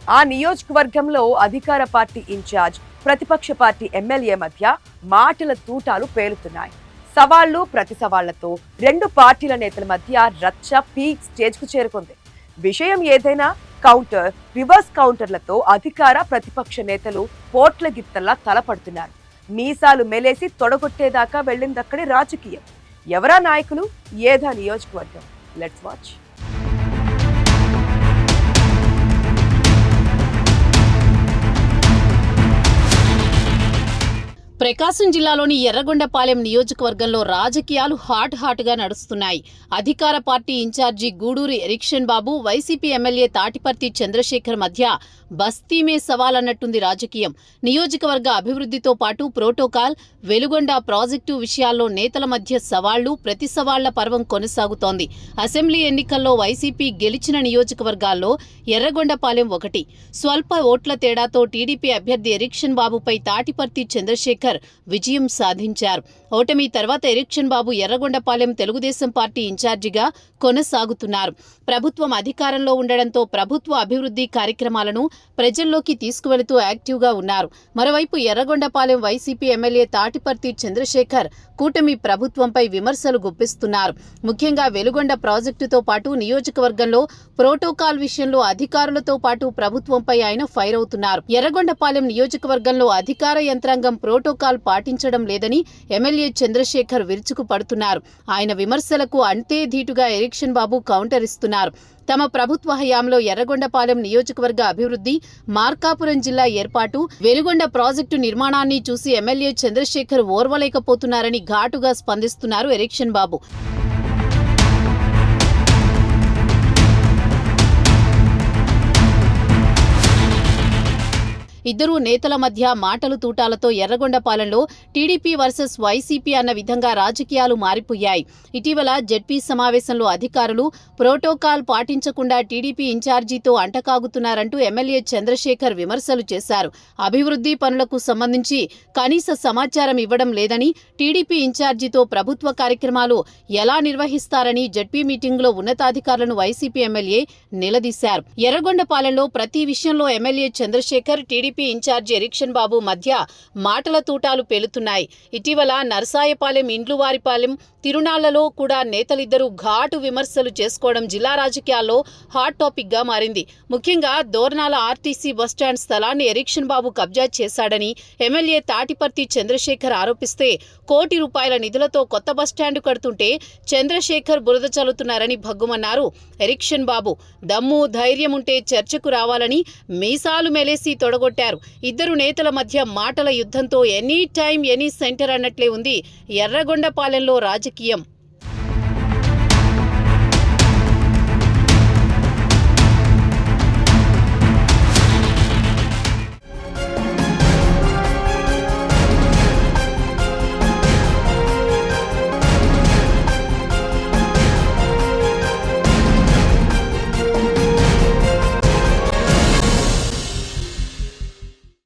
ఆ నియోజకవర్గంలో అధికార పార్టీ ఇన్ఛార్జ్, ప్రతిపక్ష పార్టీ ఎమ్మెల్యే మధ్య మాటల తూటాలు పేలుతున్నాయి. సవాళ్లు ప్రతి సవాళ్లతో రెండు పార్టీల నేతల మధ్య రచ్చ పీక్ స్టేజ్ కు చేరుకుంది. విషయం ఏదైనా కౌంటర్, రివర్స్ కౌంటర్లతో అధికార ప్రతిపక్ష నేతలు పోట్ల గిత్తల్లా తలపడుతున్నారు. మీసాలు మెలేసి తొడగొట్టేదాకా వెళ్ళిందక్కడి రాజకీయం. ఎవరా నాయకులు, ఏదా నియోజకవర్గం? Let's watch. ప్రకాశం జిల్లాలోని ఎర్రగొండపాలెం నియోజకవర్గంలో రాజకీయాలు హాట్ గా నడుస్తున్నాయి. అధికార పార్టీ ఇన్ఛార్జి గూడూరి ఎరిక్షన్ బాబు, వైసీపీ ఎమ్మెల్యే తాటిపర్తి చంద్రశేఖర్ మధ్య బస్తీమే సవాల్ అన్నట్టుంది రాజకీయం. నియోజకవర్గ అభివృద్ధితో పాటు ప్రోటోకాల్, వెలుగొండ ప్రాజెక్టు విషయాల్లో నేతల మధ్య సవాళ్లు, ప్రతి సవాళ్ల పర్వం కొనసాగుతోంది. అసెంబ్లీ ఎన్నికల్లో వైసీపీ గెలిచిన నియోజకవర్గాల్లో ఎర్రగొండపాలెం ఒకటి. స్వల్ప ఓట్ల తేడాతో టీడీపీ అభ్యర్థి ఎరిక్షన్ బాబుపై తాటిపర్తి చంద్రశేఖర్ విజయం సాధించారు. ఓటమి తర్వాత ఎరిక్షన్ బాబు ఎర్రగొండపాలెం తెలుగుదేశం పార్టీ ఇన్ఛార్జిగా కొనసాగుతున్నారు. ప్రభుత్వం అధికారంలో ఉండడంతో ప్రభుత్వ అభివృద్ధి కార్యక్రమాలను ప్రజల్లోకి తీసుకువెళుతూ యాక్టివ్గా ఉన్నారు. మరోవైపు ఎర్రగొండపాలెం వైసీపీ ఎమ్మెల్యే తాటిపర్తి చంద్రశేఖర్ కూటమి ప్రభుత్వంపై విమర్శలు గుప్పిస్తున్నారు. ముఖ్యంగా వెలుగొండ ప్రాజెక్టుతో పాటు నియోజకవర్గంలో ప్రోటోకాల్ విషయంలో అధికారులతో పాటు ప్రభుత్వంపై ఆయన ఫైర్ అవుతున్నారు. ఎర్రగొండపాలెం నియోజకవర్గంలో అధికార యంత్రాంగం ప్రోటోకాల్ పాటించడం లేదని ఎమ్మెల్యే చంద్రశేఖర్ విరుచుకు పడుతున్నారు. ఆయన విమర్శలకు అంతే ధీటుగా ఎరిక్షన్ బాబు కౌంటర్ ఇస్తున్నారు. తమ ప్రభుత్వ హయాంలో ఎర్రగొండపాలెం నియోజకవర్గ అభివృద్ధి, మార్కాపురం జిల్లా ఏర్పాటు, వెలుగొండ ప్రాజెక్టు నిర్మాణాన్ని చూసి ఎమ్మెల్యే చంద్రశేఖర్ ఓర్వలేకపోతున్నారని ఘాటుగా స్పందిస్తున్నారు ఎరిక్షన్ బాబు. ఇద్దరు నేతల మధ్య మాటలు తూటాలతో ఎర్రగొండపాలెంలో టీడీపీ వర్సెస్ వైసీపీ అన్న విధంగా రాజకీయాలు మారిపోయాయి. ఇటీవల జెడ్పీ సమావేశంలో అధికారులు ప్రోటోకాల్ పాటించకుండా టీడీపీ ఇన్ఛార్జీతో అంటకాగుతున్నారంటూ ఎమ్మెల్యే చంద్రశేఖర్ విమర్శలు చేశారు. అభివృద్ధి పనులకు సంబంధించి కనీస సమాచారం ఇవ్వడం లేదని, టీడీపీ ఇన్ఛార్జీతో ప్రభుత్వ కార్యక్రమాలు ఎలా నిర్వహిస్తారని జెడ్పీ మీటింగ్లో ఉన్నతాధికారులను వైసీపీ ఎమ్మెల్యే నిలదీశారు. ఎర్రగొండపాలెంలో ప్రతి విషయంలో MLA Chandrasekhar, TDP incharge Erikshan Babu మధ్య మాటల తూటాలు పేలుతున్నాయి. ఇటీవల నరసాయపాలెం, ఇండ్లువారిపాలెం, తిరునాళ్లలో కూడా నేతలిద్దరూ ఘాటు విమర్శలు చేసుకోవడం జిల్లా రాజకీయాల్లో హాట్ టాపిక్ గా మారింది. ముఖ్యంగా దోర్నాల ఆర్టీసీ బస్టాండ్ స్థలాన్ని ఎరిక్షన్ బాబు కబ్జా చేశాడని ఎమ్మెల్యే తాటిపర్తి చంద్రశేఖర్ ఆరోపిస్తే, కోటి రూపాయల నిధులతో కొత్త బస్టాండ్ కడుతుంటే చంద్రశేఖర్ బురద చల్లుతున్నారని భగ్గుమన్నారు ఎరిక్షన్ బాబు. దమ్ము ధైర్యం ఉంటే చర్చకు రావాలని మీసాలు మెలేసి తొడగొట్టారు. ఇద్దరు నేతల మధ్య మాటల యుద్ధంతో ఎనీ టైం ఎనీ సెంటర్ అన్నట్లే ఉంది ఎర్రగొండపాలెంలో రాజకీయం.